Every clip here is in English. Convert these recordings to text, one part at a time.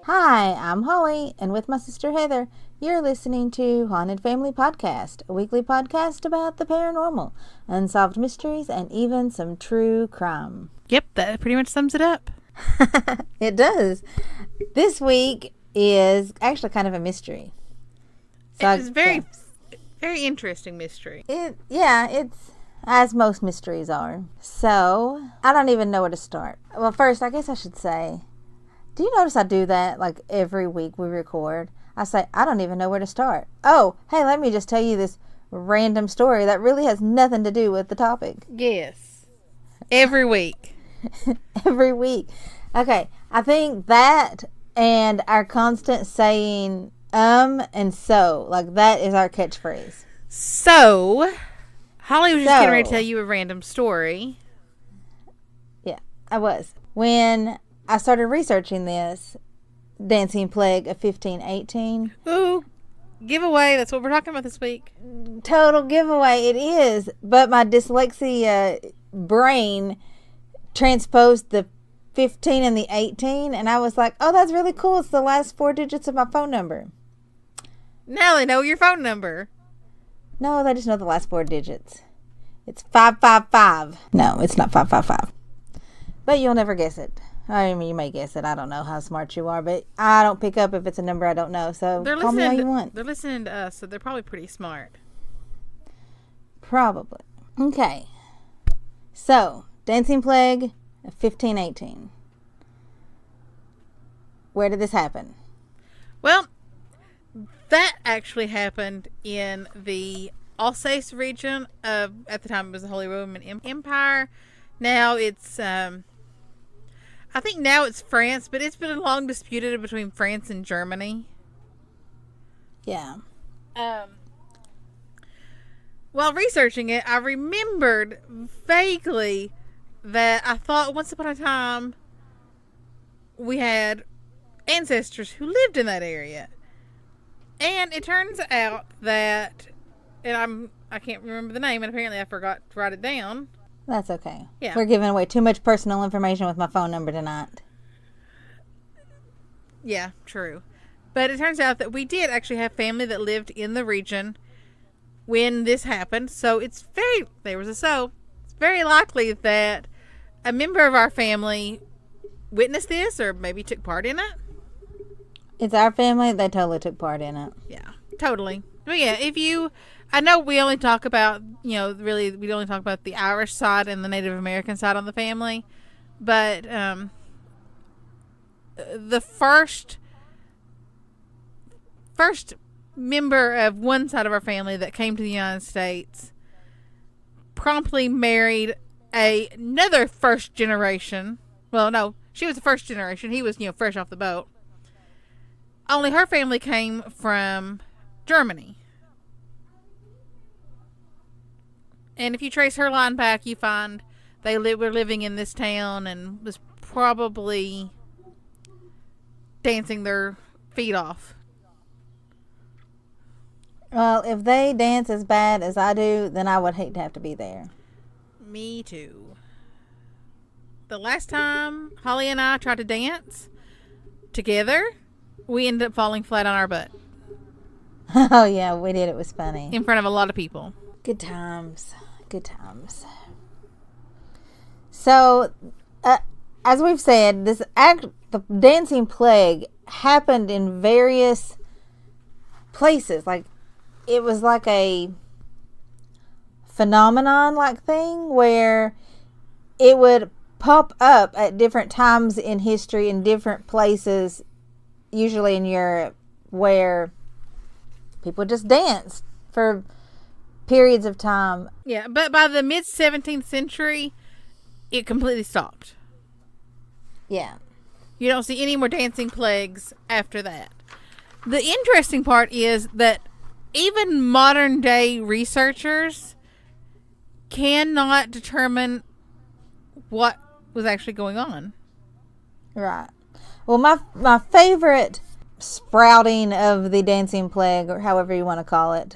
Hi, I'm Holly, and with my sister Heather, you're listening to Haunted Family Podcast, a weekly podcast about the paranormal, unsolved mysteries, and even some true crime. Yep, that pretty much sums it up. It does. This week is actually kind of a mystery. It's very interesting mystery. It's as most mysteries are. So, I don't even know where to start. Well, first, I guess I should say, do you notice I do that like every week we record? I say, I don't even know where to start. Oh, hey, let me just tell you this random story that really has nothing to do with the topic. Yes. Every week. Every week. Okay, I think that and our constant saying and so, like that is our catchphrase. So, Holly was just getting ready to tell you a random story. Yeah, I was. When I started researching this dancing plague of 1518. Ooh, giveaway. That's what we're talking about this week. Total giveaway. It is. But my dyslexia brain transposed the 15 and the 18. And I was like, oh, that's really cool. It's the last 4 digits of my phone number. Now they know your phone number. No, they just know the last 4 digits. It's 555. No, it's not 555. But you'll never guess it. I mean, you may guess it. I don't know how smart you are, but I don't pick up if it's a number I don't know. So call me all you want. They're listening to us, so they're probably pretty smart. Probably. Okay. So, Dancing Plague of 1518. Where did this happen? Well, that actually happened in the Alsace region of, at the time it was the Holy Roman Empire. Now it's I think now it's France, but it's been long disputed between France and Germany. Yeah. While researching it, I remembered vaguely that I thought once upon a time we had ancestors who lived in that area. And it turns out that, and I can't remember the name, and apparently I forgot to write it down. That's okay. Yeah. We're giving away too much personal information with my phone number tonight. Yeah, true. But it turns out that we did actually have family that lived in the region when this happened. So it's very likely that a member of our family witnessed this or maybe took part in it. It's our family. They totally took part in it. Yeah, totally. But yeah, I know we only talk about, we only talk about the Irish side and the Native American side on the family. But the first member of one side of our family that came to the United States promptly married another first generation. Well, no, she was the first generation. He was, fresh off the boat. Only her family came from Germany. And if you trace her line back, you find they were living in this town and was probably dancing their feet off. Well, if they dance as bad as I do, then I would hate to have to be there. Me too. The last time Holly and I tried to dance together, we ended up falling flat on our butt. Oh, yeah, we did. It was funny. In front of a lot of people. Good times. Good times. So, as we've said, the dancing plague happened in various places. Like, it was like a phenomenon-like thing where it would pop up at different times in history in different places, usually in Europe, where people just danced for periods of time. Yeah, but by the mid 17th century, it completely stopped. Yeah. You don't see any more dancing plagues after that. The interesting part is that even modern day researchers cannot determine what was actually going on. Right. Well, my favorite sprouting of the dancing plague, or however you want to call it,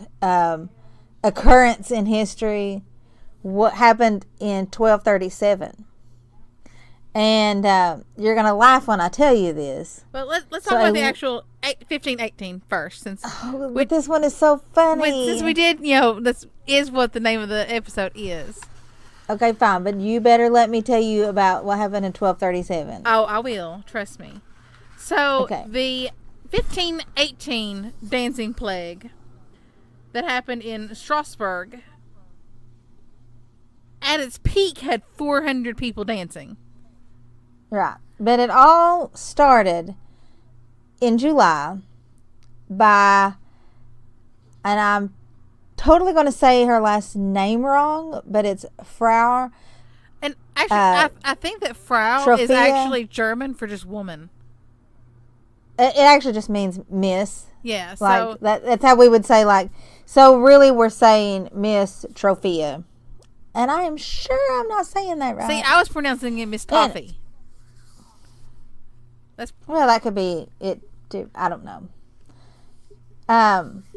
occurrence in history, what happened in 1237. And you're going to laugh when I tell you this. But let's talk about the actual 1518 first. Since but this one is so funny. Since we did, this is what the name of the episode is. Okay, fine. But you better let me tell you about what happened in 1237. Oh, I will. Trust me. So, the 1518 dancing plague that happened in Strasbourg, at its peak, had 400 people dancing. Right. But it all started in July by, and I'm totally going to say her last name wrong, but it's Frau. And actually, I think that Frau is actually German for just woman. It actually just means miss. Yeah. So that's how we would say, like, so really we're saying Miss Trophia. And I am sure I'm not saying that right. See, I was pronouncing it Miss Toffee. Well, that could be it too. I don't know.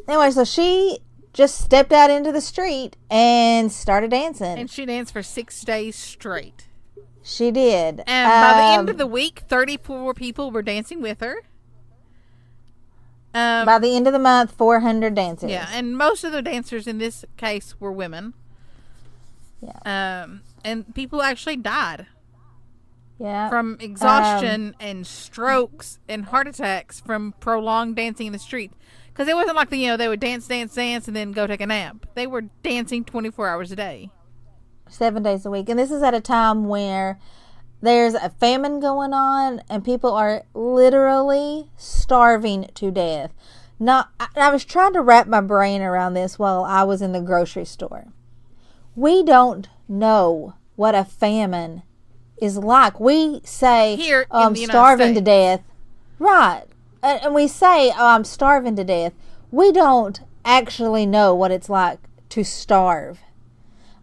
Anyway, so she just stepped out into the street and started dancing. And she danced for 6 days straight. She did. And by the end of the week, 34 people were dancing with her. By the end of the month, 400 dancers. Yeah, and most of the dancers in this case were women. Yeah. And people actually died. Yeah. From exhaustion and strokes and heart attacks from prolonged dancing in the street. Because it wasn't like they would dance, and then go take a nap. They were dancing 24 hours a day. 7 days a week. And this is at a time where there's a famine going on and people are literally starving to death. I was trying to wrap my brain around this while I was in the grocery store. We don't know what a famine is like. We say, here I'm starving to death. Right. And we say, I'm starving to death. We don't actually know what it's like to starve.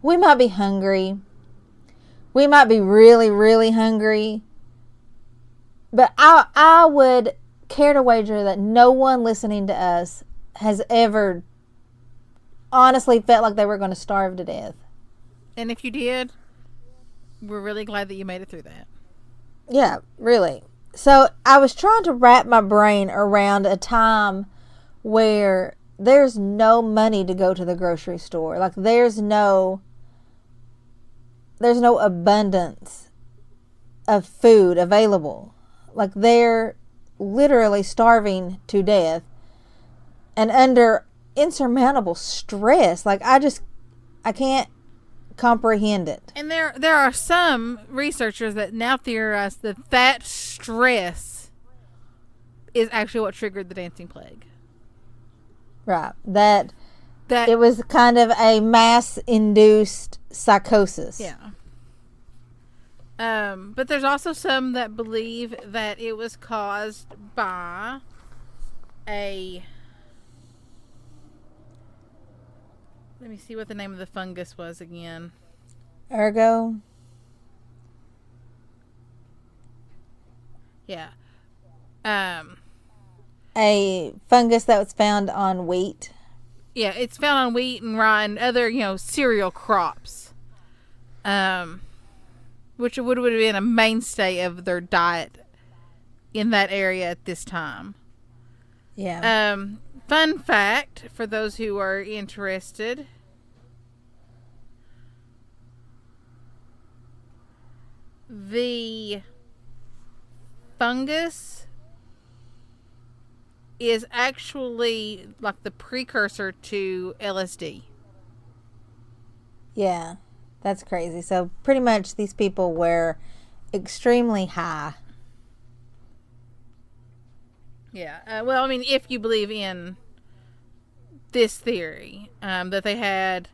We might be hungry. We might be really, really hungry. But I would care to wager that no one listening to us has ever honestly felt like they were going to starve to death. And if you did, we're really glad that you made it through that. Yeah, really. So I was trying to wrap my brain around a time where there's no money to go to the grocery store. Like there's no abundance of food available. Like they're literally starving to death and under insurmountable stress. Like I can't comprehend it. And there are some researchers that now theorize that stress is actually what triggered the dancing plague. Right. That it was kind of a mass-induced psychosis. Yeah. But there's also some that believe that it was caused by let me see what the name of the fungus was again. Ergo? Yeah. A fungus that was found on wheat. Yeah, it's found on wheat and rye and other, cereal crops. Which would have been a mainstay of their diet in that area at this time. Yeah. Fun fact for those who are interested. The fungus is actually like the precursor to LSD. Yeah, that's crazy. So pretty much these people were extremely high. Yeah. Well, I mean, if you believe in this theory, that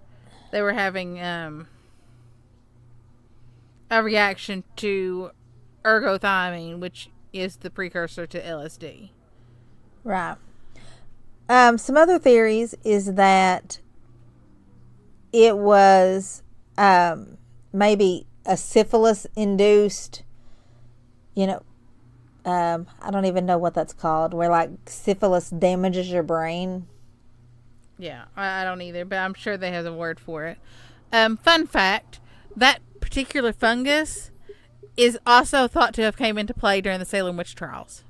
they were having a reaction to ergothymine, which is the precursor to LSD. Right. Some other theories is that it was maybe a syphilis-induced, I don't even know what that's called, where like syphilis damages your brain. Yeah, I don't either, but I'm sure they have a word for it. Fun fact, that particular fungus is also thought to have came into play during the Salem witch trials.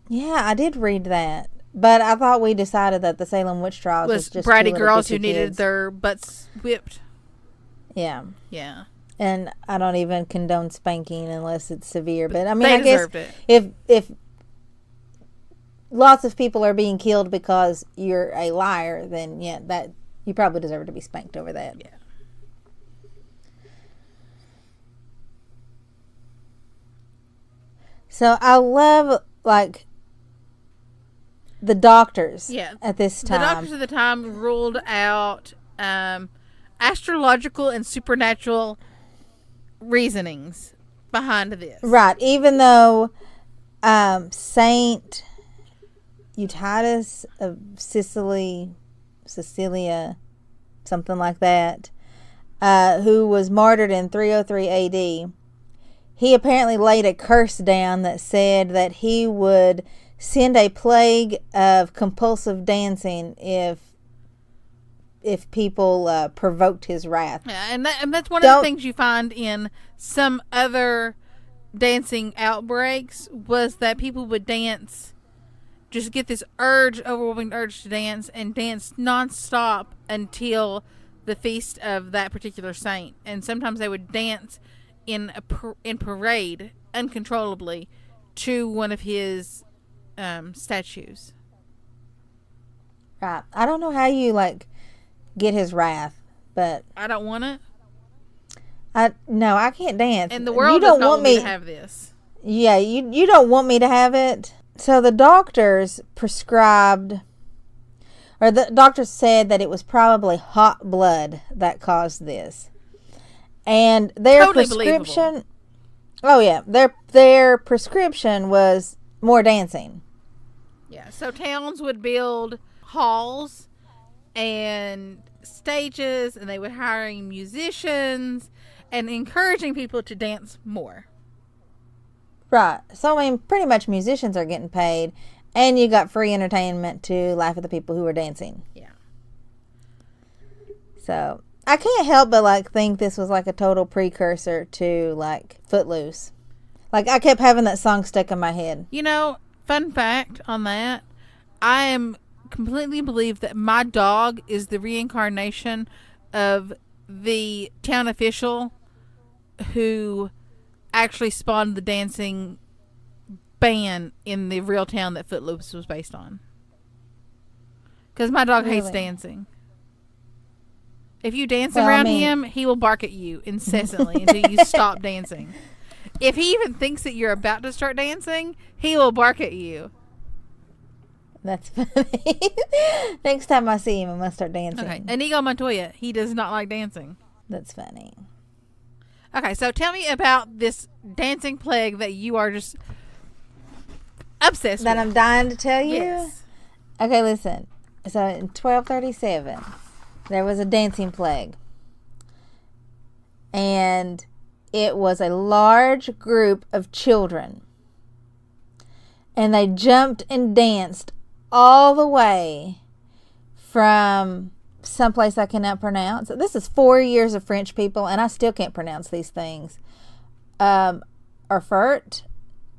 Yeah, I did read that. But I thought we decided that the Salem witch trials was just bratty two girls who kids. needed their butts whipped. Yeah. Yeah. And I don't even condone spanking unless it's severe. But I mean, They I guess deserved it. if lots of people are being killed because you're a liar, then yeah, that you probably deserve to be spanked over that. Yeah. So I love like the doctors. Yeah. At this time, The doctors at the time ruled out astrological and supernatural reasonings behind this. Right. Even though Saint Eutychus of Cecilia, something like that, who was martyred in 303 AD, he apparently laid a curse down that said that he would send a plague of compulsive dancing if people provoked his wrath. Yeah, and that's one of the things you find in some other dancing outbreaks was that people would dance, just get this overwhelming urge to dance, and dance nonstop until the feast of that particular saint. And sometimes they would dance in parade uncontrollably to one of his statues. Right. I don't know how you get his wrath, but I don't want it. No, I can't dance. And the world you does don't not want me me to have this. Yeah, you don't want me to have it. So the doctors prescribed, or the doctors said that it was probably hot blood that caused this. And their Totally prescription, believable. oh yeah, their prescription was more dancing. Yeah, so towns would build halls and stages, and they would hiring musicians and encouraging people to dance more. Right. So I mean, pretty much musicians are getting paid, and you got free entertainment to laugh at the people who are dancing. Yeah. So I can't help but think this was a total precursor to Footloose. I kept having that song stuck in my head. Fun fact on that, I am completely believe that my dog is the reincarnation of the town official who actually spawned the dancing band in the real town that Footloose was based on. Because my dog hates dancing. If you dance around him, he will bark at you incessantly until you stop dancing. If he even thinks that you're about to start dancing, he will bark at you. That's funny. Next time I see him, I must start dancing. Okay. Inigo Montoya, he does not like dancing. That's funny. Okay, so tell me about this dancing plague that you are just obsessed with. That I'm dying to tell you? Yes. Okay, listen. So in 1237, there was a dancing plague. And it was a large group of children. And they jumped and danced all the way from someplace I cannot pronounce. This is 4 years of French people, and I still can't pronounce these things. Erfurt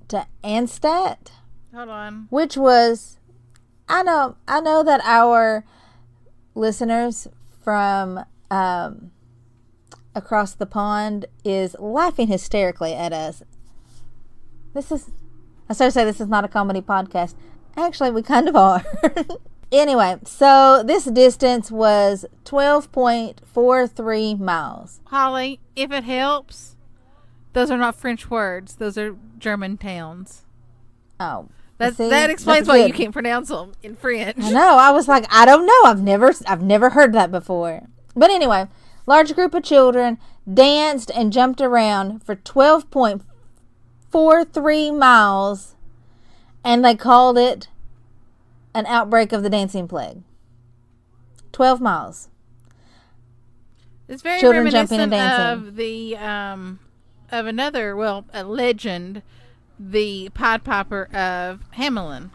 to Anstadt. Hold on. Which was, I know that our listeners from across the pond is laughing hysterically at us. I started to say this is not a comedy podcast. Actually, we kind of are. Anyway, so this distance was 12.43 miles. Holly, if it helps, those are not French words. Those are German towns. Oh. That explains why you can't pronounce them in French. I know. I was like, I don't know. I've never heard that before. But anyway, large group of children danced and jumped around for 12.43 miles, and they called it an outbreak of the dancing plague. 12 miles. It's very Children reminiscent jumping and dancing. of the of another, a legend, the Pied Piper of Hamelin,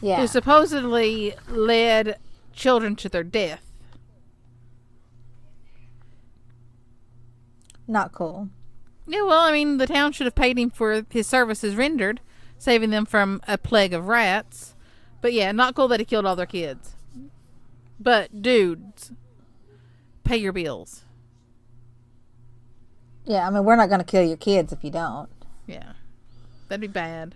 Yeah. who supposedly led children to their death. Not cool. Yeah, well, I mean, the town should have paid him for his services rendered, saving them from a plague of rats. But yeah, not cool that he killed all their kids. But, dudes, pay your bills. Yeah, I mean, we're not going to kill your kids if you don't. Yeah, that'd be bad.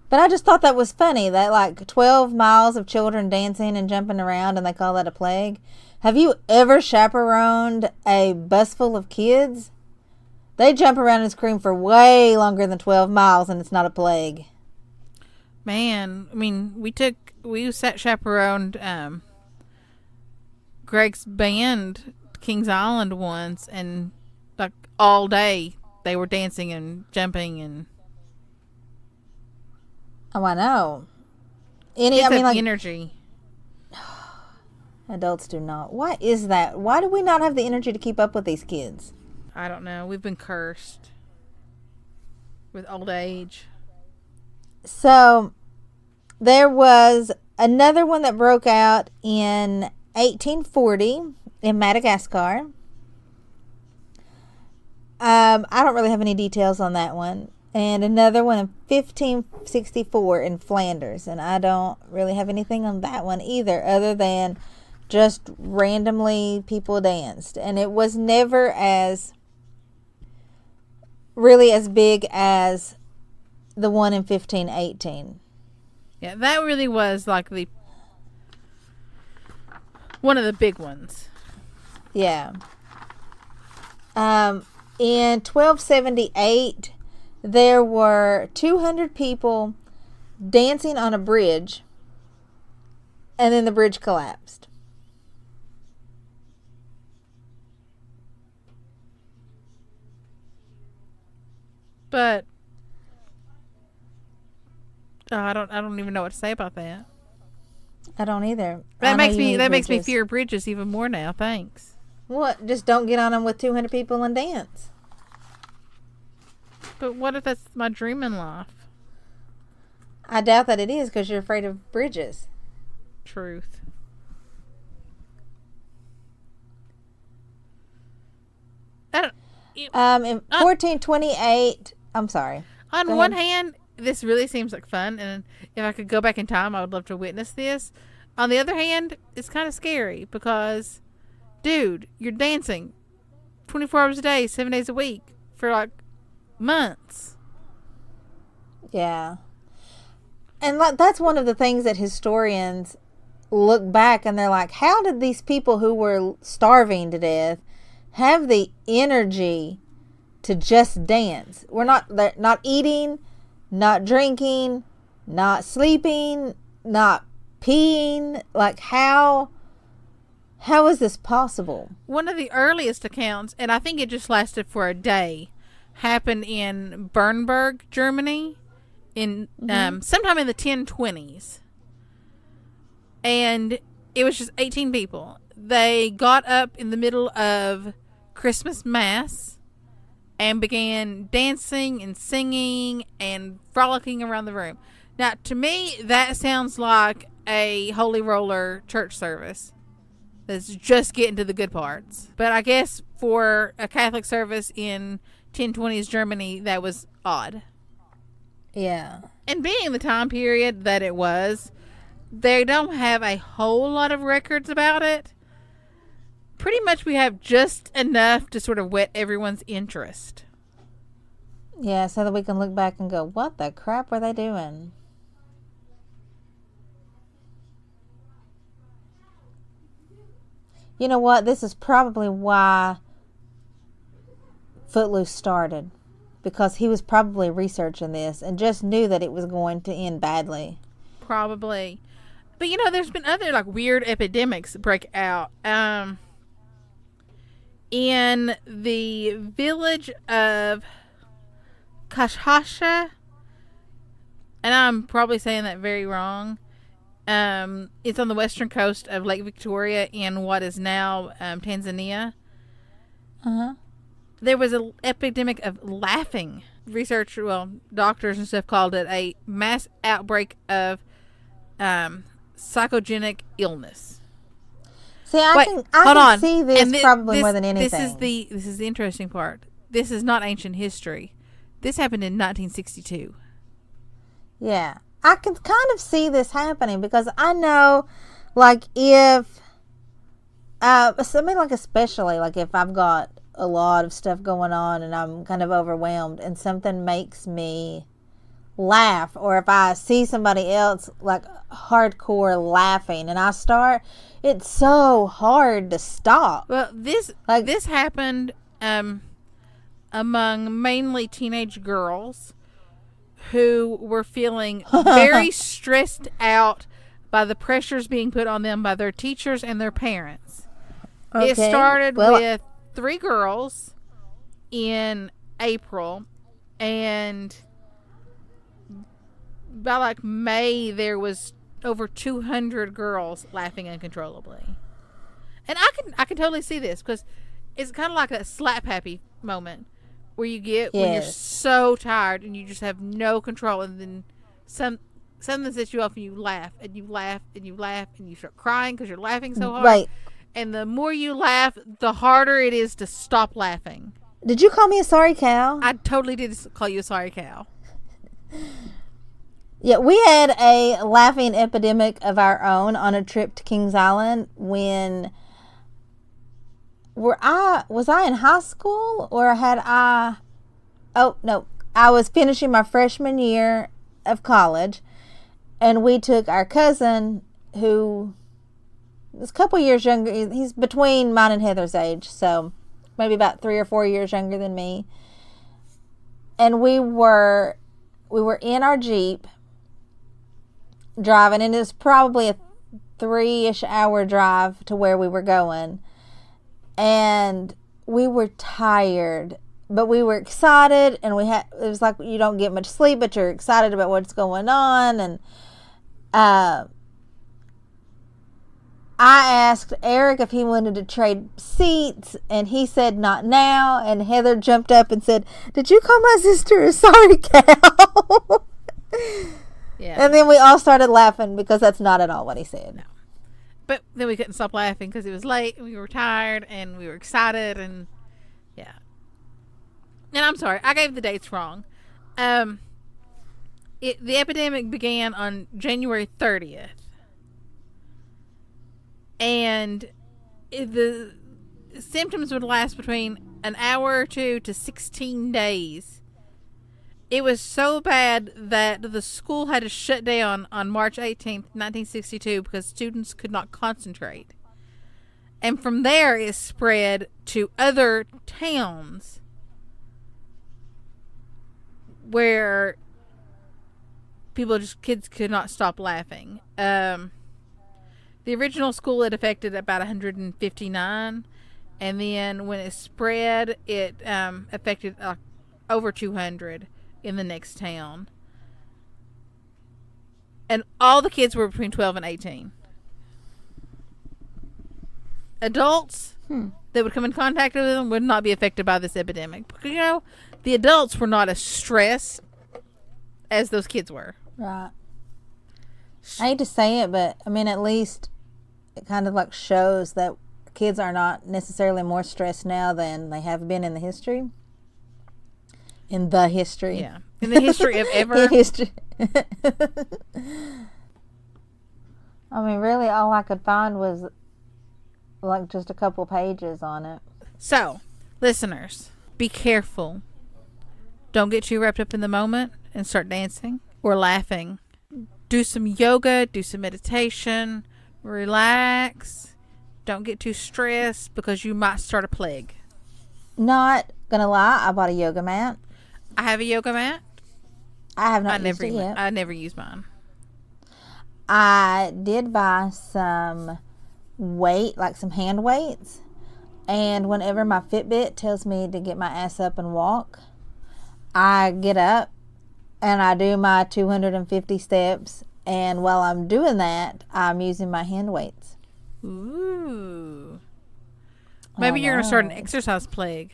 But I just thought that was funny, that like 12 miles of children dancing and jumping around, and they call that a plague. Have you ever chaperoned a bus full of kids? They jump around and scream for way longer than 12 miles, and it's not a plague. Man, I mean, we sat chaperoned Greg's band to Kings Island once, and like all day they were dancing and jumping and. Oh, I know. Energy. Adults do not. Why is that? Why do we not have the energy to keep up with these kids? I don't know. We've been cursed with old age. So, there was another one that broke out in 1840 in Madagascar. I don't really have any details on that one. And another one in 1564 in Flanders. And I don't really have anything on that one either, other than just randomly people danced. And it was never really as big as the one in 1518. Yeah, that really was like one of the big ones. Yeah. In 1278, there were 200 people dancing on a bridge, and then the bridge collapsed. But I don't even know what to say about that. I don't either. That makes me fear bridges even more now. Thanks. What? Just don't get on them with 200 people and dance. But what if that's my dream in life? I doubt that it is, because you're afraid of bridges. Truth. In 1428, I'm sorry. On one hand, this really seems like fun, and if I could go back in time, I would love to witness this. On the other hand, it's kind of scary because, dude, you're dancing 24 hours a day, 7 days a week for like months. Yeah. And that's one of the things that historians look back and they're like, how did these people who were starving to death have the energy to just dance? They're not eating, not drinking, not sleeping, not peeing. Like, how is this possible? One of the earliest accounts, and I think it just lasted for a day, happened in Bernburg, Germany, in sometime in the 1020s. And it was just 18 people. They got up in the middle of Christmas Mass and began dancing and singing and frolicking around the room. Now, to me, that sounds like a Holy Roller church service that's just getting to the good parts. But I guess for a Catholic service in 1020s Germany, that was odd. Yeah. And being the time period that it was, they don't have a whole lot of records about it. Pretty much we have just enough to sort of whet everyone's interest. Yeah, so that we can look back and go, what the crap were they doing? You know what? This is probably why Footloose started. Because he was probably researching this and just knew that it was going to end badly. Probably. But, you know, there's been other, like, weird epidemics break out. In the village of Kashasha, and I'm probably saying that very wrong. It's on the western coast of Lake Victoria in what is now Tanzania. Uh-huh. There was an epidemic of laughing. Doctors and stuff called it a mass outbreak of psychogenic illness. See, I can see this probably more than anything. This is the interesting part. this is not ancient history. This happened in 1962. Yeah. I can kind of see this happening because I know, like, if, like, especially, like, if I've got a lot of stuff going on and I'm kind of overwhelmed and something makes me laugh, or if I see somebody else, like, hardcore laughing and I start, it's so hard to stop. Well, this happened among mainly teenage girls who were feeling very stressed out by the pressures being put on them by their teachers and their parents. Okay. It started with 3 girls in April, and by like May there was over 200 girls laughing uncontrollably. And I can totally see this because it's kind of like a slap happy moment where you get when you're so tired and you just have no control, and then something sets you off and you laugh and you laugh and you laugh and you start crying because you're laughing so hard. Right. And the more you laugh, the harder it is to stop laughing. Did you call me a sorry cow? I totally did call you a sorry cow. Yeah, we had a laughing epidemic of our own on a trip to Kings Island when was I in high school, or I was finishing my freshman year of college, and we took our cousin who was a couple years younger. He's between mine and Heather's age, so maybe about 3 or 4 years younger than me. And we were in our Jeep driving, and it was probably a 3-ish hour drive to where we were going. And we were tired, but we were excited, and it was like you don't get much sleep, but you're excited about what's going on. And I asked Eric if he wanted to trade seats, and he said not now. And Heather jumped up and said, "Did you call my sister a sorry cow?" Yeah. And then we all started laughing because that's not at all what he said. No. But then we couldn't stop laughing because it was late and we were tired and we were excited, and yeah. And I'm sorry, I gave the dates wrong. The epidemic began on January 30th. And the symptoms would last between an hour or 2 to 16 days. It was so bad that the school had to shut down on March 18th, 1962 because students could not concentrate. And from there it spread to other towns where kids could not stop laughing. The original school had affected about 159, and then when it spread, it affected over 200 in the next town. And all the kids were between 12 and 18. Adults that would come in contact with them would not be affected by this epidemic. Because, the adults were not as stressed as those kids were. Right. I hate to say it, but I mean, at least it kind of like shows that kids are not necessarily more stressed now than they have been in the history. In the history. Yeah. In the history of ever. In history. I mean, really all I could find was like just a couple pages on it. So, listeners, be careful. Don't get too wrapped up in the moment and start dancing or laughing. Do some yoga, do some meditation, relax. Don't get too stressed because you might start a plague. Not gonna lie, I bought a yoga mat. I have a yoga mat. I have not used it yet. I never use mine. I did buy some some hand weights. And whenever my Fitbit tells me to get my ass up and walk, I get up and I do my 250 steps. And while I'm doing that, I'm using my hand weights. Ooh. Maybe you're going to start an exercise plague.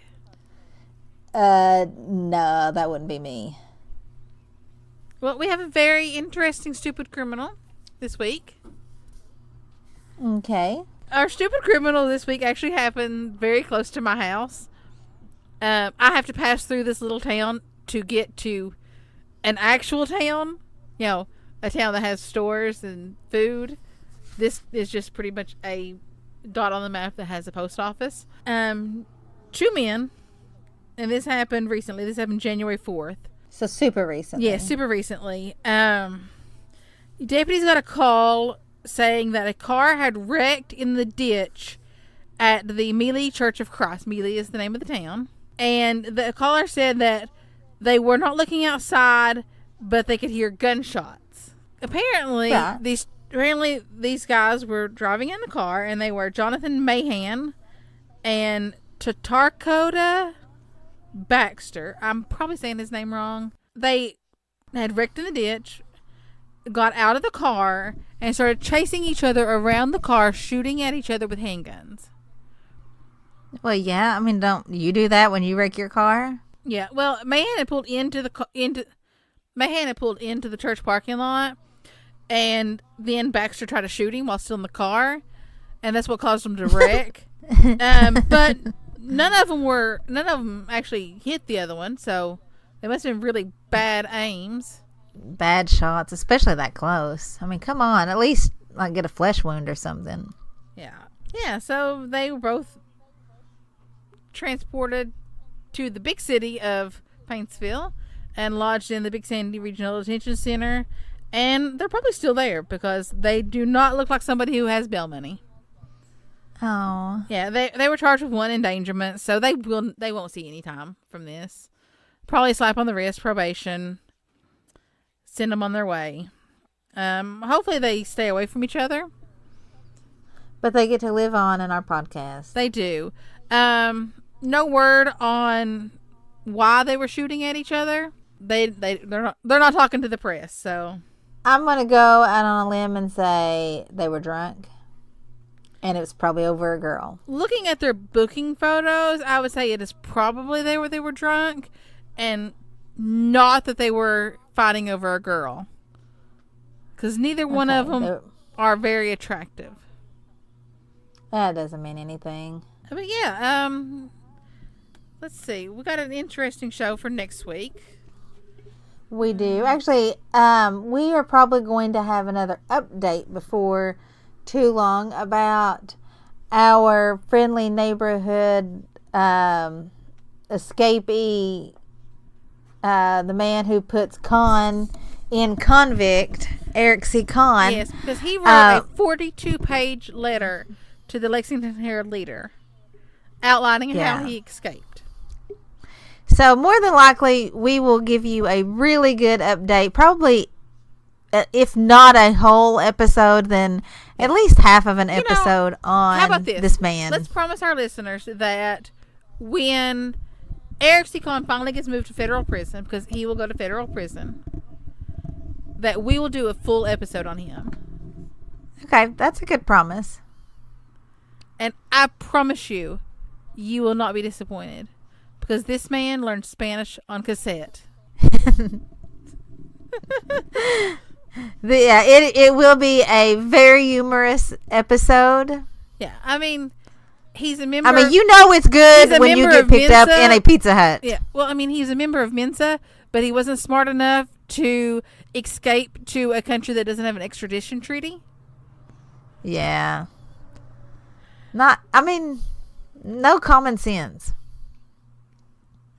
No, that wouldn't be me. Well, we have a very interesting stupid criminal this week. Okay. Our stupid criminal this week actually happened very close to my house. I have to pass through this little town to get to an actual town. You know, a town that has stores and food. This is just pretty much a dot on the map that has a post office. 2 men, and this happened recently. This happened January 4th. So super recently. Yeah, super recently. Deputies got a call saying that a car had wrecked in the ditch at the Mealy Church of Christ. Mealy is the name of the town. And the caller said that they were not looking outside, but they could hear gunshots. Apparently, these guys were driving in the car, and they were Jonathan Mahan and Tatarkoda Baxter. I'm probably saying his name wrong. They had wrecked in the ditch, got out of the car, and started chasing each other around the car, shooting at each other with handguns. Well, yeah. I mean, don't you do that when you wreck your car? Yeah. Well, Mahan had pulled into the church parking lot, and then Baxter tried to shoot him while still in the car, and that's what caused him to wreck. But none of them actually hit the other one, so they must have been really bad aims. Bad shots, especially that close. I mean, come on, at least like get a flesh wound or something. Yeah. So they were both transported to the big city of Paintsville and lodged in the Big Sandy Regional Detention Center, and they're probably still there because they do not look like somebody who has bail money. Oh. Yeah, they were charged with 1 endangerment, so they won't see any time from this. Probably a slap on the wrist, probation, send them on their way. Hopefully they stay away from each other. But they get to live on in our podcast. They do. No word on why they were shooting at each other. They're not talking to the press, so I'm gonna go out on a limb and say they were drunk, and it was probably over a girl. Looking at their booking photos, I would say it is probably they were drunk, and not that they were fighting over a girl, because neither one of them are very attractive. That doesn't mean anything. But yeah, let's see. We got an interesting show for next week. We do. Actually, we are probably going to have another update before too long about our friendly neighborhood escapee, the man who puts con in convict, Eric C. Kahn. Yes, because he wrote a 42-page letter to the Lexington Herald-Leader outlining how he escaped. So more than likely, we will give you a really good update. Probably, if not a whole episode, then at least half of an episode on how about this man. Let's promise our listeners that when Eric C. Kahn finally gets moved to federal prison, because he will go to federal prison, that we will do a full episode on him. Okay, that's a good promise. And I promise you, you will not be disappointed. Because this man learned Spanish on cassette. It will be a very humorous episode. Yeah, I mean, he's a member. I mean, you know it's good when you get picked up in a Pizza Hut. Yeah, well, I mean, he's a member of Mensa, but he wasn't smart enough to escape to a country that doesn't have an extradition treaty. Yeah. No common sense.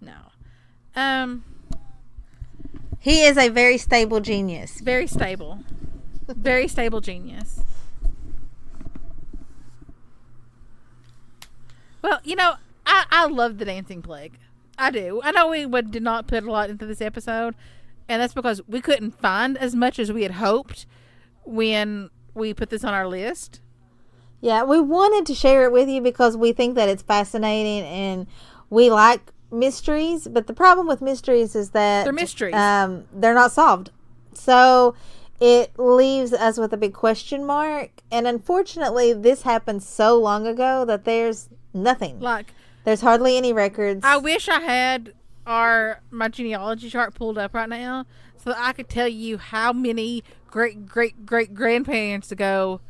No. He is a very stable genius. Very stable. Very stable genius. Well, I love the Dancing Plague. I do. I know we did not put a lot into this episode, and that's because we couldn't find as much as we had hoped when we put this on our list. Yeah, we wanted to share it with you because we think that it's fascinating and we like mysteries, but the problem with mysteries is that they're mysteries. They're not solved. So it leaves us with a big question mark, and unfortunately this happened so long ago that there's nothing. There's hardly any records. I wish I had my genealogy chart pulled up right now so that I could tell you how many great grandparents ago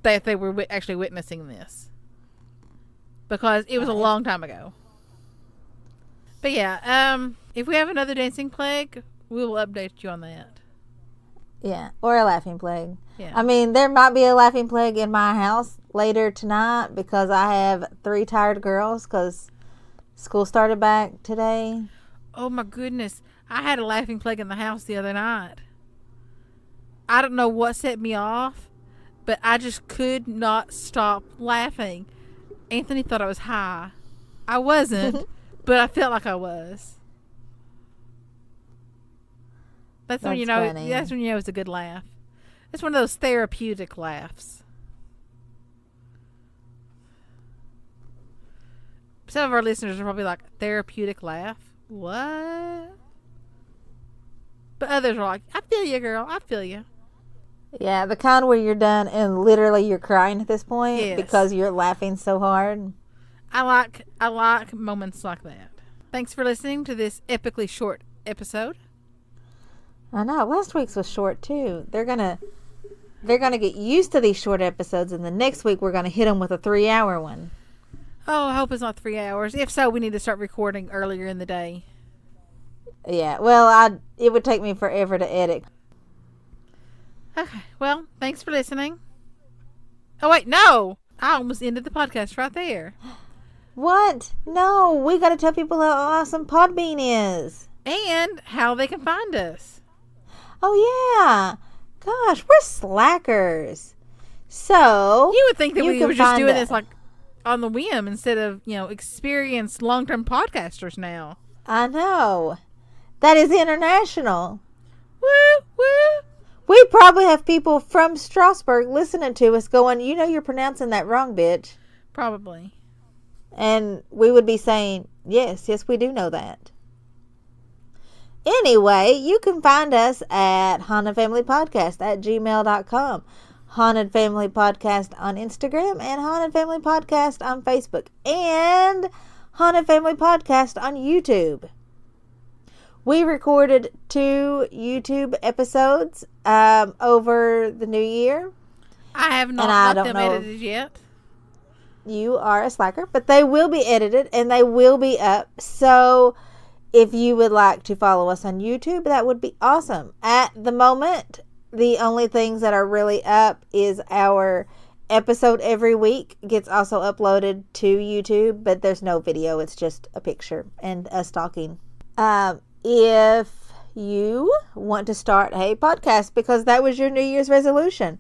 that they were actually witnessing this, because it was a long time ago. But yeah, if we have another dancing plague, we will update you on that. Yeah, or a laughing plague. Yeah. I mean, there might be a laughing plague in my house later tonight because I have 3 tired girls because school started back today. Oh my goodness. I had a laughing plague in the house the other night. I don't know what set me off, but I just could not stop laughing. Anthony thought I was high. I wasn't, but I felt like I was. That's when you know. funny. That's when you know it's a good laugh. It's one of those therapeutic laughs. Some of our listeners are probably like, therapeutic laugh? What? But others are like, I feel you, girl. I feel you. Yeah, the kind where you're done and literally you're crying at this point Yes. because you're laughing so hard. I like moments like that. Thanks for listening to this epically short episode. I know. Last week's was short too. They're gonna get used to these short episodes, and the next week we're gonna hit them with a 3-hour one. Oh, I hope it's not 3 hours. If so, we need to start recording earlier in the day. Yeah. Well, it would take me forever to edit. Okay. Well, thanks for listening. Oh wait, no! I almost ended the podcast right there. What? No, we gotta tell people how awesome Podbean is. And how they can find us. Oh yeah. Gosh, we're slackers. So You would think that we can were just find doing us. this like on the whim instead of, experienced long-term podcasters now. I know. That is international. Woo, woo. We probably have people from Strasbourg listening to us going, you're pronouncing that wrong, bitch. Probably. And we would be saying, yes, we do know that. Anyway, you can find us at Haunted Family Podcast at gmail.com. Haunted Family Podcast on Instagram and Haunted Family Podcast on Facebook and Haunted Family Podcast on YouTube. We recorded 2 YouTube episodes over the new year. I have not I got don't them know. edited yet. You are a slacker, but they will be edited and they will be up. So if you would like to follow us on YouTube, that would be awesome. At the moment, the only things that are really up is our episode every week gets also uploaded to YouTube, but there's no video. It's just a picture and us talking. If you want to start a podcast because that was your New Year's resolution,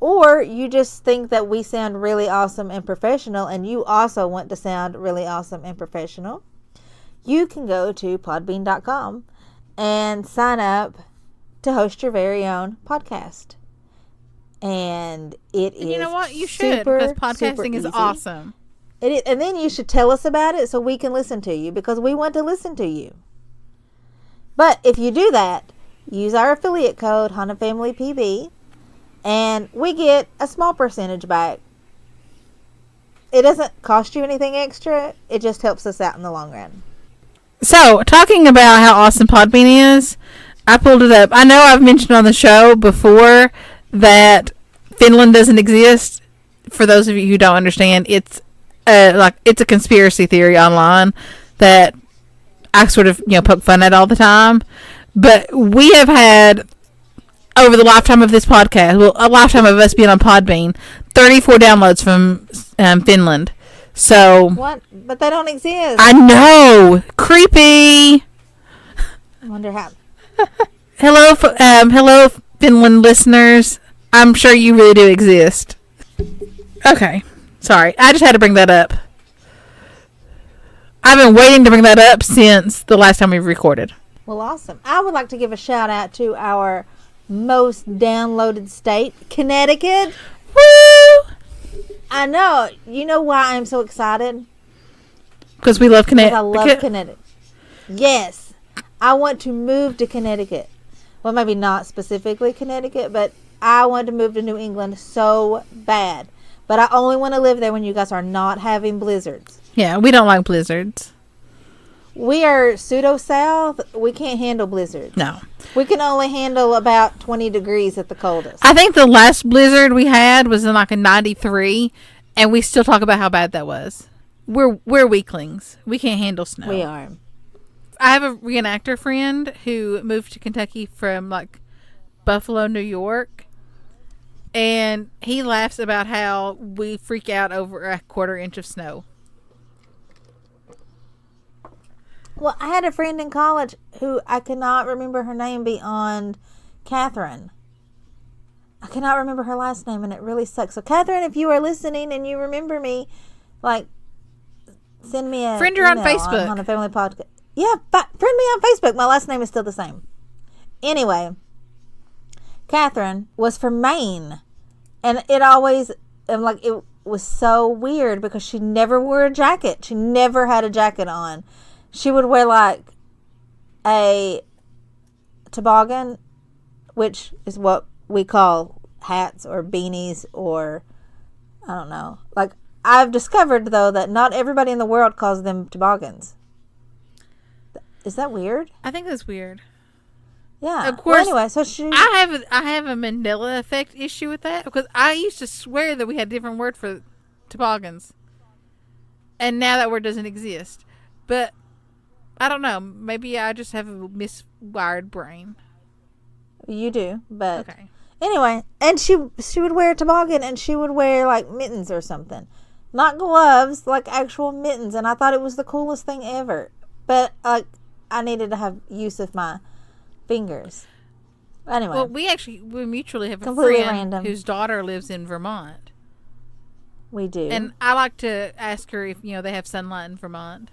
or you just think that we sound really awesome and professional and you also want to sound really awesome and professional, you can go to podbean.com and sign up to host your very own podcast. And it is You know what? You should, because podcasting is easy. awesome. It is, and then you should tell us about it so we can listen to you because we want to listen to you. But if you do that, use our affiliate code HauntedFamilyPB and we get a small percentage back. It doesn't cost you anything extra. It just helps us out in the long run. So, talking about how awesome Podbean is, I pulled it up. I know I've mentioned on the show before that Finland doesn't exist. For those of you who don't understand, it's a conspiracy theory online that I sort of poke fun at all the time. But we have had, over the lifetime of this podcast, a lifetime of us being on Podbean, 34 downloads from Finland. So What? But they don't exist. I know, creepy. I wonder how. Hello, Finland listeners. I'm sure you really do exist. Okay, sorry, I just had to bring that up. I've been waiting to bring that up since the last time we recorded. Well, awesome. I would like to give a shout out to our most downloaded state, Connecticut. Woo! I know. You know why I'm so excited? Because we love Because Connecticut. I love Connecticut. Yes. I want to move to Connecticut. Well, maybe not specifically Connecticut, but I want to move to New England so bad. But I only want to live there when you guys are not having blizzards. Yeah, we don't like blizzards. We are pseudo-south. We can't handle blizzards. No. We can only handle about 20 degrees at the coldest. I think the last blizzard we had was in like a 93, and we still talk about how bad that was. We're weaklings. We can't handle snow. We are. I have a reenactor friend who moved to Kentucky from like Buffalo, New York, and he laughs about how we freak out over a quarter inch of snow. Well, I had a friend in college who I cannot remember her name beyond Catherine. I cannot remember her last name, and it really sucks. So, Catherine, if you are listening and you remember me, like, send me a friend her on Facebook on a family podcast. Yeah, friend me on Facebook. My last name is still the same. Anyway, Catherine was from Maine, and it always, like, it was so weird because she never wore a jacket. She never had a jacket on. She would wear like a toboggan, which is what we call hats or beanies, or I don't know. Like, I've discovered though that not everybody in the world calls them toboggans. Is that weird? I think that's weird. Yeah. Of course. Well, anyway, so she. I have a Mandela effect issue with that because I used to swear that we had a different word for toboggans, and now that word doesn't exist. But I don't know. Maybe I just have a miswired brain. You do, but okay. Anyway, and she would wear a toboggan, and she would wear like mittens or something, not gloves, like actual mittens, and I thought it was the coolest thing ever. But like, I needed to have use of my fingers. Anyway, well, we mutually have a completely friend random. Whose daughter lives in Vermont. We do, and I like to ask her if they have sunlight in Vermont.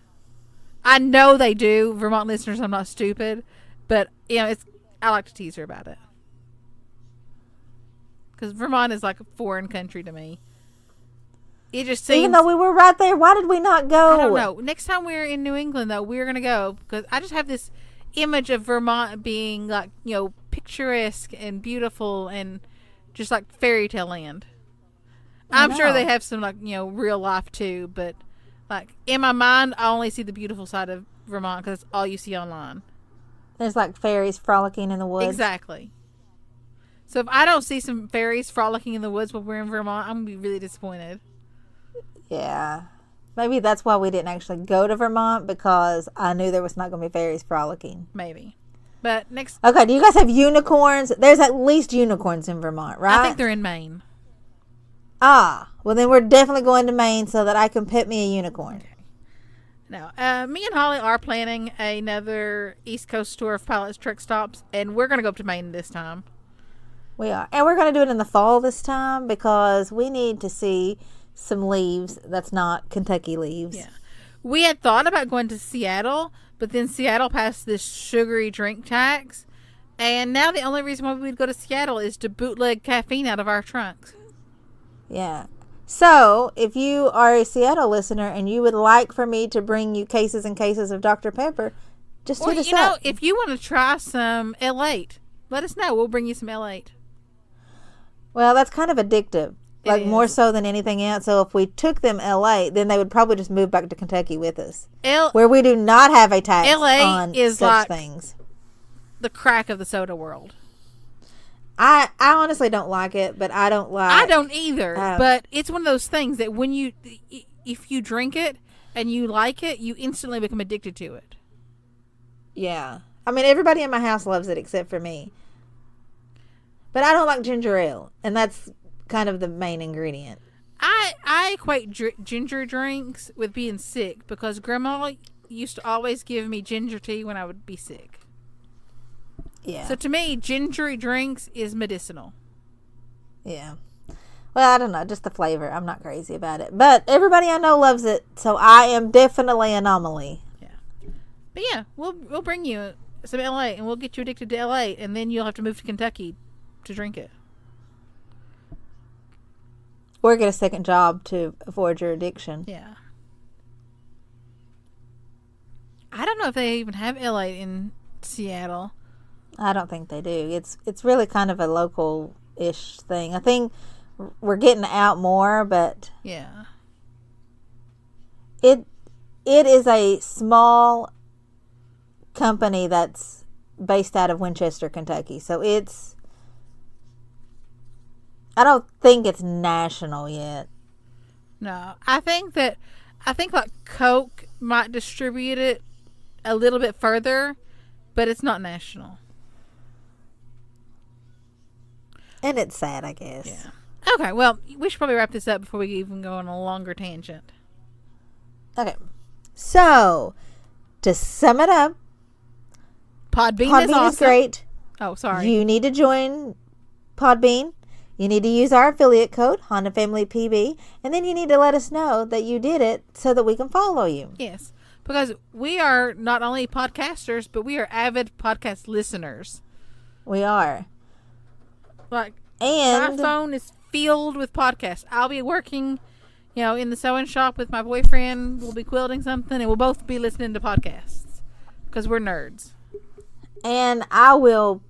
I know they do, Vermont listeners. I'm not stupid, but I like to tease her about it because Vermont is like a foreign country to me. It just seems, even though we were right there, why did we not go? I don't know. Next time we're in New England, though, we're gonna go because I just have this image of Vermont being like picturesque and beautiful and just like fairy tale land. I'm sure they have some like real life too, but like in my mind, I only see the beautiful side of Vermont because it's all you see online. There's like fairies frolicking in the woods. Exactly. So if I don't see some fairies frolicking in the woods while we're in Vermont, I'm gonna be really disappointed. Yeah. Maybe that's why we didn't actually go to Vermont, because I knew there was not going to be fairies frolicking. Maybe. But next. Okay, do you guys have unicorns? There's at least unicorns in Vermont, right? I think they're in Maine. Ah, well then we're definitely going to Maine so that I can pet me a unicorn. Okay. Now, me and Holly are planning another East Coast tour of Pilot's Truck Stops, and we're going to go up to Maine this time. We are. And we're going to do it in the fall this time because we need to see some leaves that's not Kentucky leaves. Yeah. We had thought about going to Seattle, but then Seattle passed this sugary drink tax, and now the only reason why we'd go to Seattle is to bootleg caffeine out of our trunks. Yeah. So, if you are a Seattle listener and you would like for me to bring you cases and cases of Dr. Pepper, just hit us up. If you want to try some L8, let us know. We'll bring you some L8. Well, that's kind of addictive. Like, more so than anything else. So, if we took them L8, then they would probably just move back to Kentucky with us. Where we do not have a tax on is such like things. The crack of the soda world. I honestly don't like it, but I don't either. But it's one of those things that if you drink it and you like it, you instantly become addicted to it. Yeah. I mean, everybody in my house loves it except for me. But I don't like ginger ale, and that's kind of the main ingredient. I equate ginger drinks with being sick because Grandma used to always give me ginger tea when I would be sick. Yeah. So to me, gingery drinks is medicinal. Yeah. Well, I don't know, just the flavor. I'm not crazy about it, but everybody I know loves it, so I am definitely an anomaly. Yeah. But yeah, we'll bring you some L8 and we'll get you addicted to L8, and then you'll have to move to Kentucky to drink it. Or get a second job to avoid your addiction. Yeah. I don't know if they even have L8 in Seattle. I don't think they do. It's really kind of a local-ish thing. I think we're getting out more, but yeah, it is a small company that's based out of Winchester, Kentucky. So I don't think it's national yet. No, I think like Coke might distribute it a little bit further, but it's not national. And it's sad, I guess. Yeah. Okay, well, we should probably wrap this up before we even go on a longer tangent. Okay. So, to sum it up, Podbean is awesome. is great. Oh, sorry. You need to join Podbean. You need to use our affiliate code, Honda Family PB, and then you need to let us know that you did it so that we can follow you. Yes, because we are not only podcasters, but we are avid podcast listeners. We are. Like, and my phone is filled with podcasts. I'll be working, in the sewing shop with my boyfriend. We'll be quilting something, and we'll both be listening to podcasts because we're nerds. And I will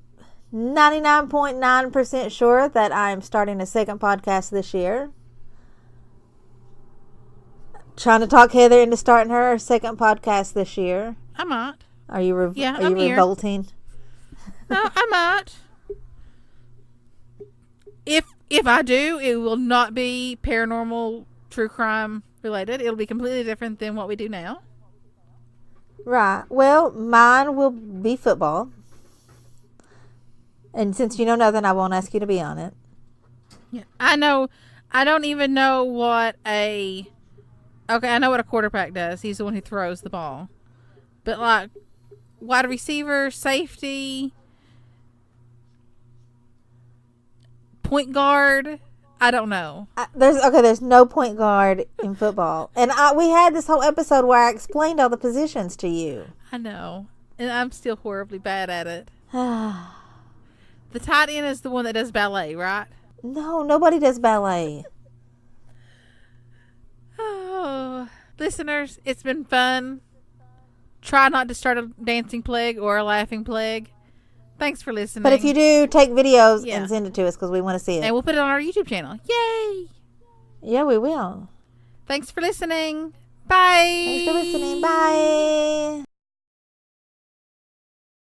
99.9% sure that I'm starting a second podcast this year. Trying to talk Heather into starting her second podcast this year. I might. Are you I'm here. revolting? No, I might. If I do, it will not be paranormal, true crime related. It'll be completely different than what we do now. Right. Well, mine will be football. And since you know nothing, I won't ask you to be on it. Yeah, I know. I don't even know what I know what a quarterback does. He's the one who throws the ball. But like wide receiver, safety, point guard, I don't know. There's no point guard in football. And we had this whole episode where I explained all the positions to you. I know. And I'm still horribly bad at it. The tight end is the one that does ballet, right? No, nobody does ballet. Oh, listeners, it's been fun. Try not to start a dancing plague or a laughing plague. Thanks for listening. But if you do, take videos and send it to us because we want to see it. And we'll put it on our YouTube channel. Yay! Yeah, we will. Thanks for listening. Bye. Thanks for listening. Bye.